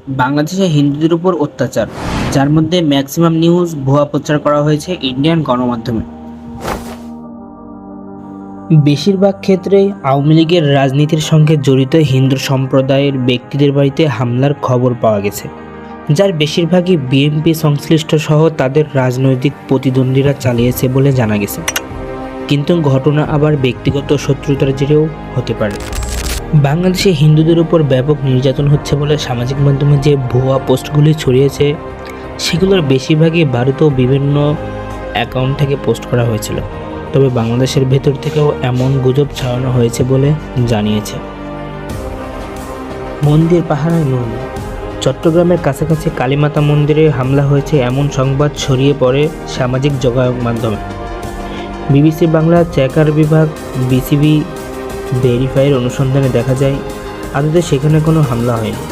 বাংলাদেশে হিন্দুদের উপর অত্যাচার, যার মধ্যে ম্যাক্সিমাম নিউজ ভুয়া প্রচার করা হয়েছে ইন্ডিয়ান গণমাধ্যমে। বেশিরভাগ ক্ষেত্রেই আওয়ামী লীগের রাজনীতির সঙ্গে জড়িত হিন্দু সম্প্রদায়ের ব্যক্তিদের বাড়িতে হামলার খবর পাওয়া গেছে, যার বেশিরভাগই বিএনপি সংশ্লিষ্ট সহ তাদের রাজনৈতিক প্রতিদ্বন্দ্বীরা চালিয়েছে বলে জানা গেছে। কিন্তু ঘটনা আবার ব্যক্তিগত শত্রুতার জেরেও হতে পারে। বাংলাদেশে হিন্দুদের উপর ব্যাপক নির্যাতন হচ্ছে বলে সামাজিক মাধ্যমে যে ভুয়া পোস্টগুলি ছড়িয়েছে, সেগুলোর বেশিরভাগই ভারতেও বিভিন্ন অ্যাকাউন্ট থেকে পোস্ট করা হয়েছিল। তবে বাংলাদেশের ভেতর থেকেও এমন গুজব ছড়ানো হয়েছে বলে জানিয়েছে। মন্দির পাহারায় নুন। চট্টগ্রামের কাছাকাছি কালীমাতা মন্দিরে হামলা হয়েছে এমন সংবাদ ছড়িয়ে পড়ে সামাজিক যোগাযোগ মাধ্যমে। বিবিসি বাংলা চেকার বিভাগ বিসিবি ভেরিফাইয়ের অনুসন্ধানে দেখা যায় আদতে সেখানে কোনো হামলা হয়নি।